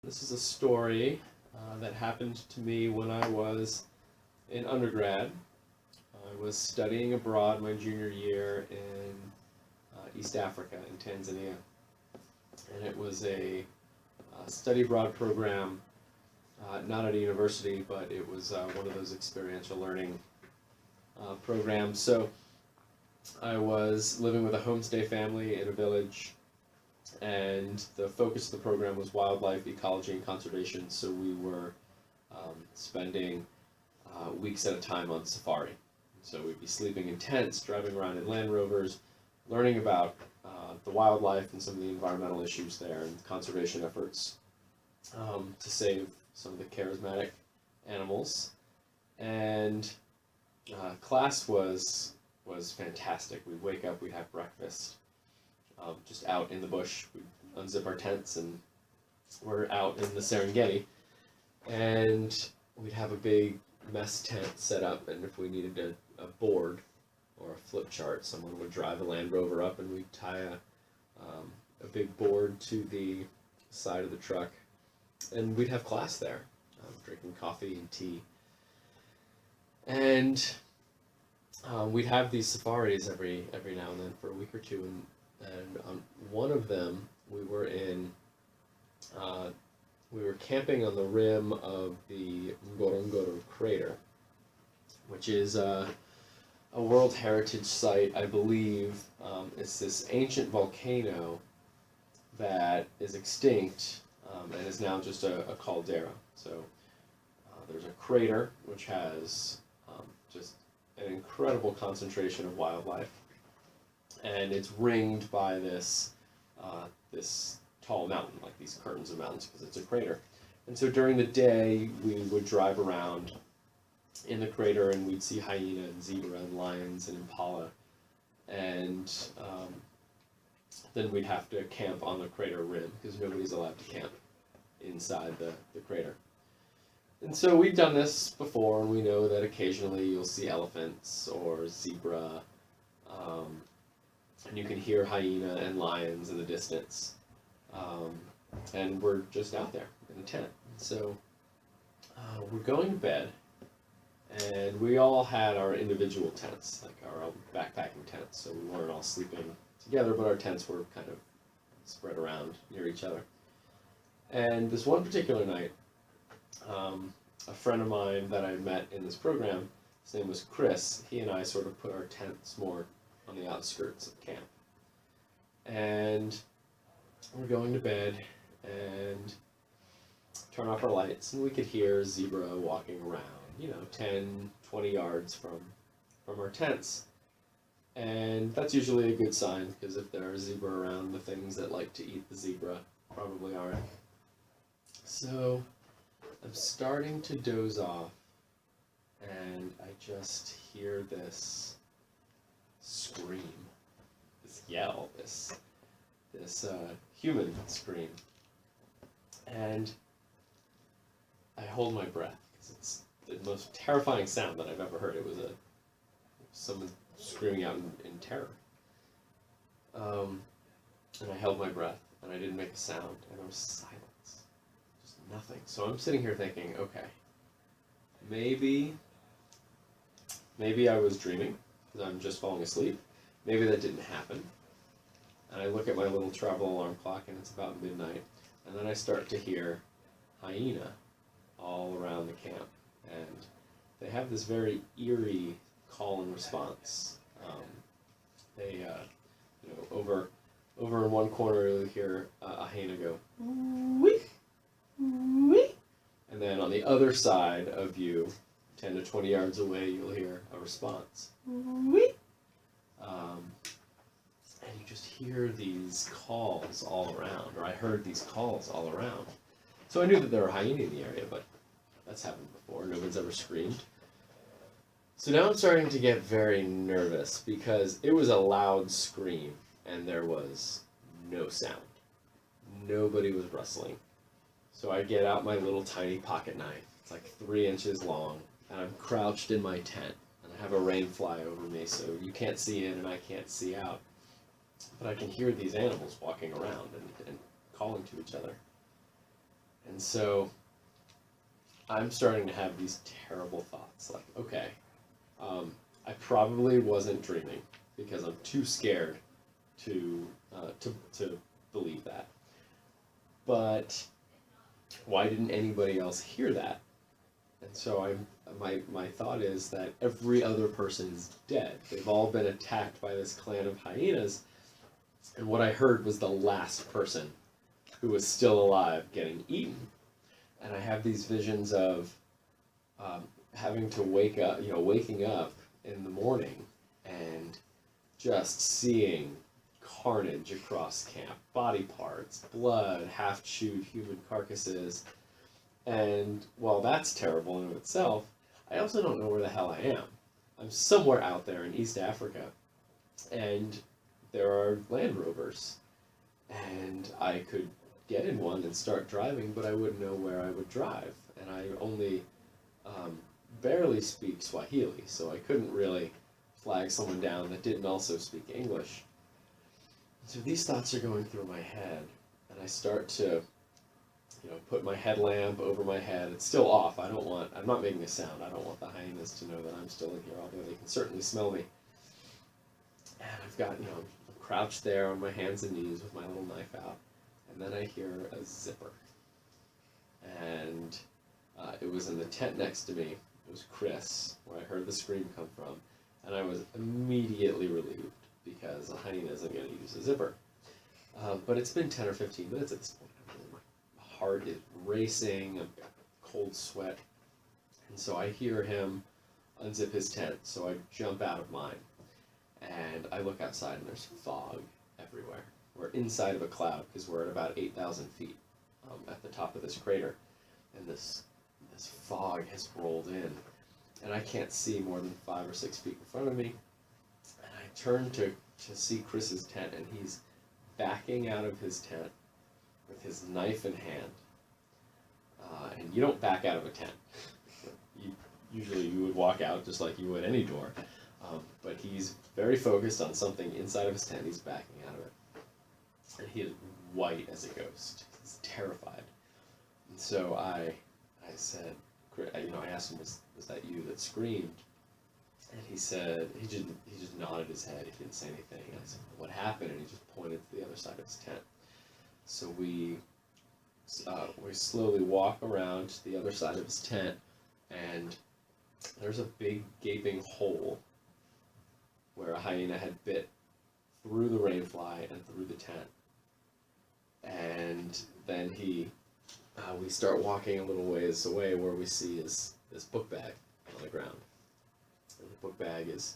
This is a story that happened to me when I was in undergrad. I was studying abroad my junior year in East Africa, in Tanzania. And it was a study abroad program, not at a university, but it was one of those experiential learning programs. So I was living with a homestay family in a village, and the focus of the program was wildlife, ecology, and conservation. So we were spending weeks at a time on safari. So we'd be sleeping in tents, driving around in Land Rovers, learning about the wildlife and some of the environmental issues there and conservation efforts to save some of the charismatic animals. And class was fantastic. We'd wake up, we'd have breakfast, just out in the bush. We'd unzip our tents and we're out in the Serengeti, and we'd have a big mess tent set up, and if we needed a board or a flip chart, someone would drive a Land Rover up and we'd tie a big board to the side of the truck, and we'd have class there, drinking coffee and tea. And we'd have these safaris every now and then for a week or two, and on one of them we were camping on the rim of the Ngorongoro crater, which is a World Heritage Site, I believe. It's this ancient volcano that is extinct and is now just a caldera. So there's a crater which has just an incredible concentration of wildlife, and it's ringed by this tall mountain, like these curtains of mountains, because it's a crater. And so during the day, we would drive around in the crater, and we'd see hyena and zebra and lions and impala, and then we'd have to camp on the crater rim, because nobody's allowed to camp inside the crater. And so we've done this before, and we know that occasionally you'll see elephants or zebra, and you can hear hyena and lions in the distance. And we're just out there in a tent. So we're going to bed, and we all had our individual tents, like our own backpacking tents. So we weren't all sleeping together, but our tents were kind of spread around near each other. And this one particular night, a friend of mine that I met in this program, his name was Chris, he and I sort of put our tents more on the outskirts of camp. And we're going to bed and turn off our lights, and we could hear zebra walking around, 10, 20 yards from our tents. And that's usually a good sign, because if there are zebra around, the things that like to eat the zebra probably aren't. So I'm starting to doze off, and I just hear this scream, this yell, this human scream, and I hold my breath, because it's the most terrifying sound that I've ever heard. It was someone screaming out in terror, and I held my breath, and I didn't make a sound, and there was silence, just nothing. So I'm sitting here thinking, okay, maybe I was dreaming, because I'm just falling asleep. Maybe that didn't happen. And I look at my little travel alarm clock, and it's about midnight. And then I start to hear hyena all around the camp. And they have this very eerie call and response. Over in one corner you'll hear a hyena go, wee, wee. And then on the other side of you, 10 to 20 yards away, you'll hear a response, wee. And you just hear these calls all around, or I heard these calls all around. So I knew that there were hyena in the area, but that's happened before. No one's ever screamed. So now I'm starting to get very nervous, because it was a loud scream, and there was no sound. Nobody was rustling. So I get out my little tiny pocket knife. It's like 3 inches long, and I'm crouched in my tent, and I have a rain fly over me, so you can't see in and I can't see out. But I can hear these animals walking around and calling to each other. And so I'm starting to have these terrible thoughts, like, okay, I probably wasn't dreaming because I'm too scared to believe that. But why didn't anybody else hear that? And so my thought is that every other person is dead. They've all been attacked by this clan of hyenas, and what I heard was the last person who was still alive getting eaten. And I have these visions of having to waking up in the morning and just seeing carnage across camp, body parts, blood, half-chewed human carcasses. And while that's terrible in of itself, I also don't know where the hell I am. I'm somewhere out there in East Africa, and there are Land Rovers, and I could get in one and start driving, but I wouldn't know where I would drive. And I only barely speak Swahili, so I couldn't really flag someone down that didn't also speak English. So these thoughts are going through my head, and I start to, put my headlamp over my head. It's still off. I'm not making a sound. I don't want the hyenas to know that I'm still in here, although they can certainly smell me. And I've got, I'm crouched there on my hands and knees with my little knife out, and then I hear a zipper. And it was in the tent next to me. It was Chris, where I heard the scream come from, and I was immediately relieved because a hyena isn't going to use a zipper. But it's been 10 or 15 minutes at this point. My heart is racing, I've got cold sweat, and so I hear him unzip his tent, so I jump out of mine, and I look outside and there's fog everywhere. We're inside of a cloud because we're at about 8,000 feet at the top of this crater, and this fog has rolled in, and I can't see more than 5 or 6 feet in front of me. And I turn to see Chris's tent, and he's backing out of his tent with his knife in hand. And you don't back out of a tent. Usually you would walk out just like you would any door. But he's very focused on something inside of his tent. He's backing out of it. And he is white as a ghost. He's terrified. And so I said, I asked him, was that you that screamed? And he said, he just nodded his head. He didn't say anything. And I said, what happened? And he just pointed to the other side of his tent. So we slowly walk around to the other side of his tent, and there's a big gaping hole where a hyena had bit through the rainfly and through the tent. And then we start walking a little ways away where we see this book bag on the ground. And the book bag is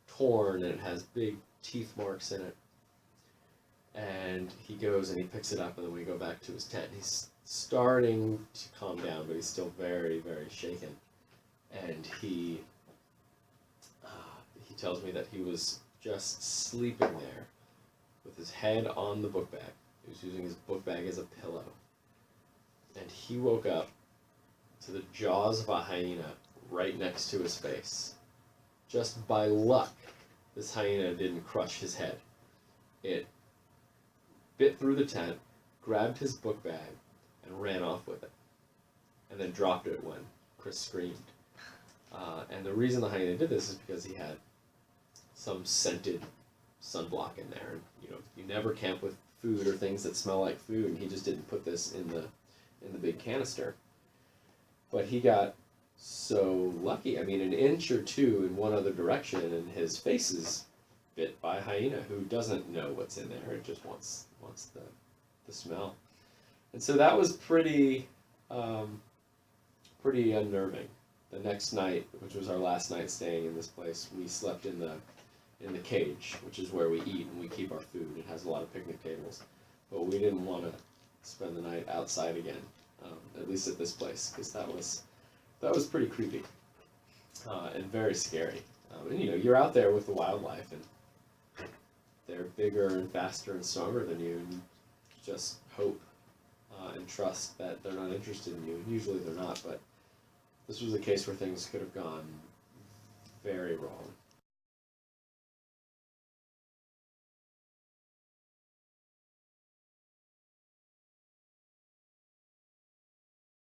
torn and it has big teeth marks in it. And he goes and he picks it up, and then we go back to his tent. He's starting to calm down, but he's still very, very shaken. And he tells me that he was just sleeping there with his head on the book bag. He was using his book bag as a pillow. And he woke up to the jaws of a hyena right next to his face. Just by luck, this hyena didn't crush his head. It bit through the tent, grabbed his book bag, and ran off with it. And then dropped it when Chris screamed. And the reason the hyena did this is because he had some scented sunblock in there. And, you never camp with food or things that smell like food, and he just didn't put this in the big canister. But he got so lucky. I mean, an inch or two in one other direction, and his face is bit by a hyena who doesn't know what's in there. It just wants the smell. And so that was pretty unnerving. The next night, which was our last night staying in this place, we slept in the cage, which is where we eat and we keep our food. It has a lot of picnic tables, but we didn't want to spend the night outside again, at least at this place, because that was pretty creepy and very scary. And you're out there with the wildlife, and they're bigger and faster and stronger than you, and you just hope and trust that they're not interested in you. And usually they're not, but this was a case where things could have gone very wrong.